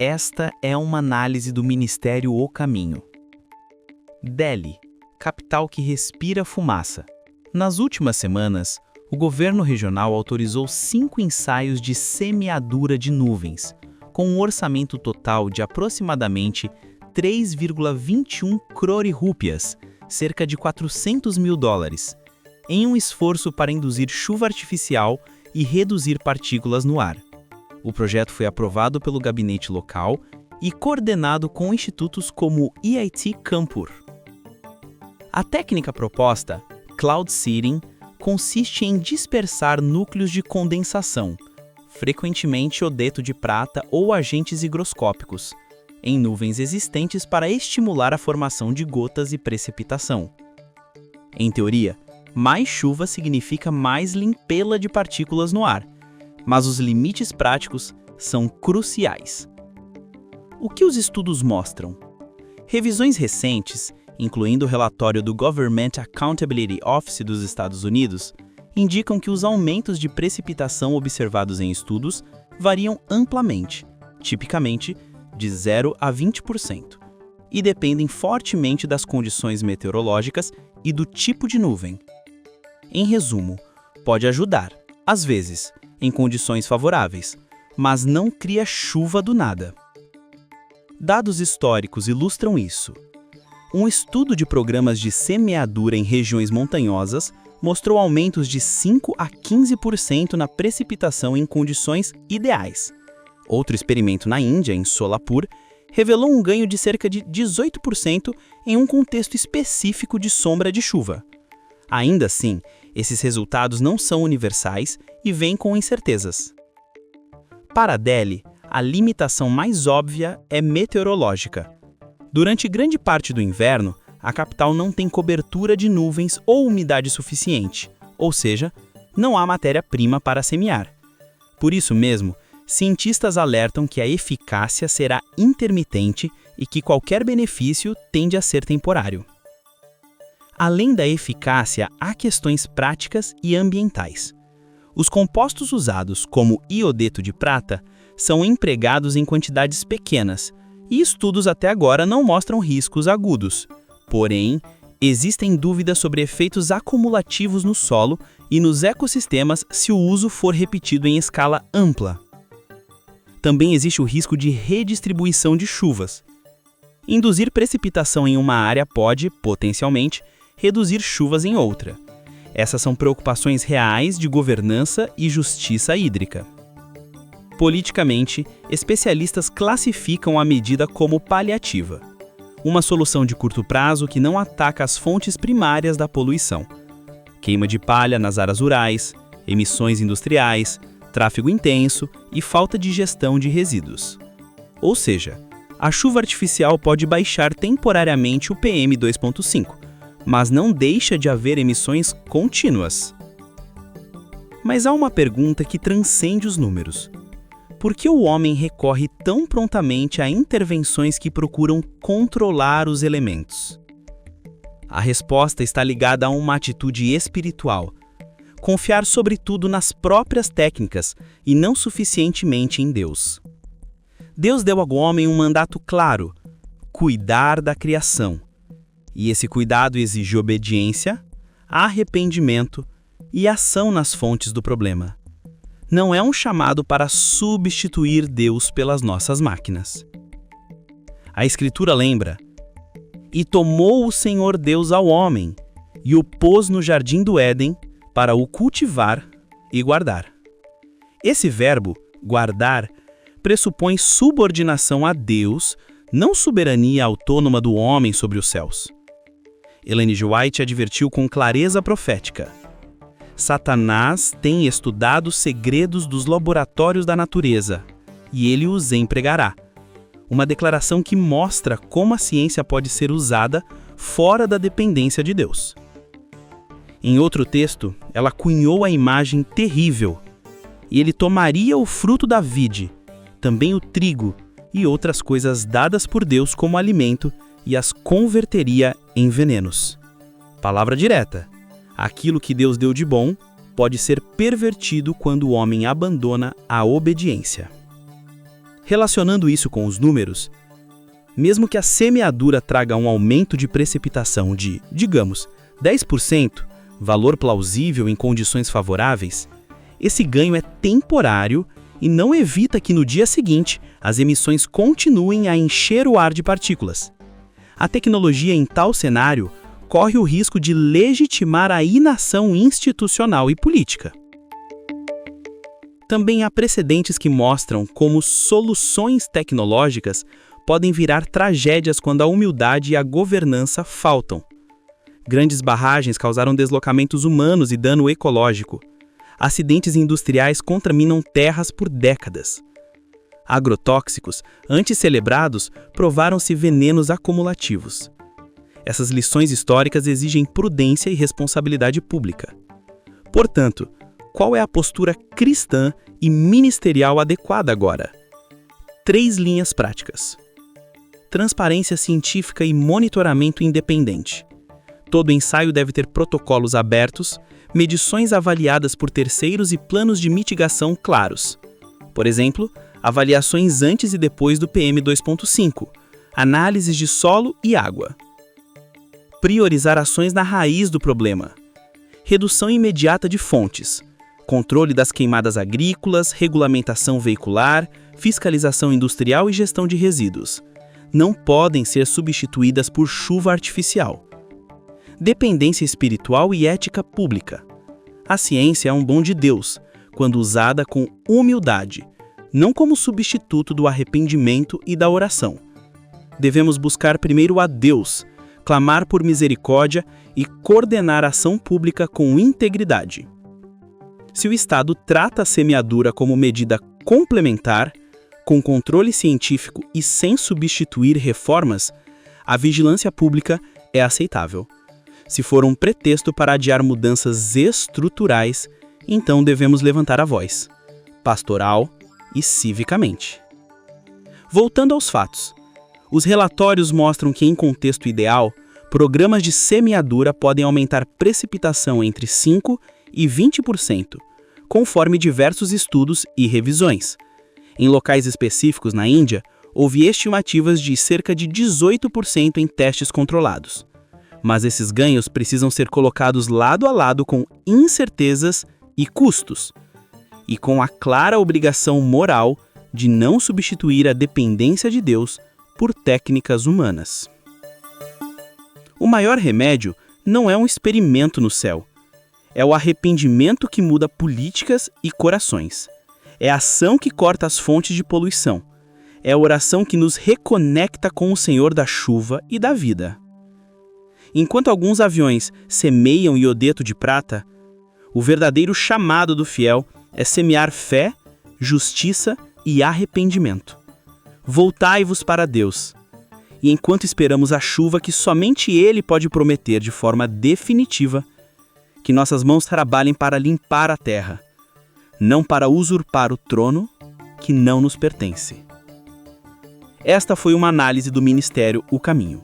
Esta é uma análise do Ministério O Caminho. Delhi, capital que respira fumaça. Nas últimas semanas, o governo regional autorizou 5 ensaios de semeadura de nuvens, com um orçamento total de aproximadamente 3,21 crore rúpias, cerca de $400 mil, em um esforço para induzir chuva artificial e reduzir partículas no ar. O projeto foi aprovado pelo gabinete local e coordenado com institutos como o IIT Kanpur. A técnica proposta, Cloud Seeding, consiste em dispersar núcleos de condensação, frequentemente iodeto de prata ou agentes higroscópicos, em nuvens existentes para estimular a formação de gotas e precipitação. Em teoria, mais chuva significa mais limpeza de partículas no ar, mas os limites práticos são cruciais. O que os estudos mostram? Revisões recentes, incluindo o relatório do Government Accountability Office dos Estados Unidos, indicam que os aumentos de precipitação observados em estudos variam amplamente, tipicamente de 0 a 20%, e dependem fortemente das condições meteorológicas e do tipo de nuvem. Em resumo, pode ajudar, às vezes, em condições favoráveis, mas não cria chuva do nada. Dados históricos ilustram isso. Um estudo de programas de semeadura em regiões montanhosas mostrou aumentos de 5 a 15% na precipitação em condições ideais. Outro experimento na Índia, em Solapur, revelou um ganho de cerca de 18% em um contexto específico de sombra de chuva. Ainda assim, esses resultados não são universais e vêm com incertezas. Para Delhi, a limitação mais óbvia é meteorológica. Durante grande parte do inverno, a capital não tem cobertura de nuvens ou umidade suficiente, ou seja, não há matéria-prima para semear. Por isso mesmo, cientistas alertam que a eficácia será intermitente e que qualquer benefício tende a ser temporário. Além da eficácia, há questões práticas e ambientais. Os compostos usados, como iodeto de prata, são empregados em quantidades pequenas, e estudos até agora não mostram riscos agudos. Porém, existem dúvidas sobre efeitos acumulativos no solo e nos ecossistemas se o uso for repetido em escala ampla. Também existe o risco de redistribuição de chuvas. Induzir precipitação em uma área pode, potencialmente, reduzir chuvas em outra. Essas são preocupações reais de governança e justiça hídrica. Politicamente, especialistas classificam a medida como paliativa, uma solução de curto prazo que não ataca as fontes primárias da poluição: queima de palha nas áreas rurais, emissões industriais, tráfego intenso e falta de gestão de resíduos. Ou seja, a chuva artificial pode baixar temporariamente o PM2.5, mas não deixa de haver emissões contínuas. Mas há uma pergunta que transcende os números. Por que o homem recorre tão prontamente a intervenções que procuram controlar os elementos? A resposta está ligada a uma atitude espiritual: confiar sobretudo nas próprias técnicas e não suficientemente em Deus. Deus deu ao homem um mandato claro: cuidar da criação. E esse cuidado exige obediência, arrependimento e ação nas fontes do problema. Não é um chamado para substituir Deus pelas nossas máquinas. A Escritura lembra: "E tomou o Senhor Deus ao homem, e o pôs no jardim do Éden, para o cultivar e guardar." Esse verbo, guardar, pressupõe subordinação a Deus, não soberania autônoma do homem sobre os céus. Ellen G. White advertiu com clareza profética: "Satanás tem estudado os segredos dos laboratórios da natureza, e ele os empregará." Uma declaração que mostra como a ciência pode ser usada fora da dependência de Deus. Em outro texto, ela cunhou a imagem terrível: "E ele tomaria o fruto da vide, também o trigo e outras coisas dadas por Deus como alimento, e as converteria em venenos." Palavra direta: aquilo que Deus deu de bom pode ser pervertido quando o homem abandona a obediência. Relacionando isso com os números, mesmo que a semeadura traga um aumento de precipitação de, digamos, 10%, valor plausível em condições favoráveis, esse ganho é temporário e não evita que no dia seguinte as emissões continuem a encher o ar de partículas. A tecnologia em tal cenário corre o risco de legitimar a inação institucional e política. Também há precedentes que mostram como soluções tecnológicas podem virar tragédias quando a humildade e a governança faltam. Grandes barragens causaram deslocamentos humanos e dano ecológico. Acidentes industriais contaminam terras por décadas. Agrotóxicos, antes celebrados, provaram-se venenos acumulativos. Essas lições históricas exigem prudência e responsabilidade pública. Portanto, qual é a postura cristã e ministerial adequada agora? 3 linhas práticas. Transparência científica e monitoramento independente. Todo ensaio deve ter protocolos abertos, medições avaliadas por terceiros e planos de mitigação claros. Por exemplo, avaliações antes e depois do PM2.5, análises de solo e água. Priorizar ações na raiz do problema. Redução imediata de fontes. Controle das queimadas agrícolas, regulamentação veicular, fiscalização industrial e gestão de resíduos. Não podem ser substituídas por chuva artificial. Dependência espiritual e ética pública. A ciência é um dom de Deus, quando usada com humildade, não como substituto do arrependimento e da oração. Devemos buscar primeiro a Deus, clamar por misericórdia e coordenar a ação pública com integridade. Se o Estado trata a semeadura como medida complementar, com controle científico e sem substituir reformas, a vigilância pública é aceitável. Se for um pretexto para adiar mudanças estruturais, então devemos levantar a voz, pastoral e civicamente. Voltando aos fatos, os relatórios mostram que, em contexto ideal, programas de semeadura podem aumentar precipitação entre 5% e 20%, conforme diversos estudos e revisões. Em locais específicos na Índia, houve estimativas de cerca de 18% em testes controlados. Mas esses ganhos precisam ser colocados lado a lado com incertezas e custos, e com a clara obrigação moral de não substituir a dependência de Deus por técnicas humanas. O maior remédio não é um experimento no céu. É o arrependimento que muda políticas e corações. É a ação que corta as fontes de poluição. É a oração que nos reconecta com o Senhor da chuva e da vida. Enquanto alguns aviões semeiam iodeto de prata, o verdadeiro chamado do fiel é semear fé, justiça e arrependimento. Voltai-vos para Deus. E enquanto esperamos a chuva que somente Ele pode prometer de forma definitiva, que nossas mãos trabalhem para limpar a terra, não para usurpar o trono que não nos pertence. Esta foi uma análise do Ministério O Caminho.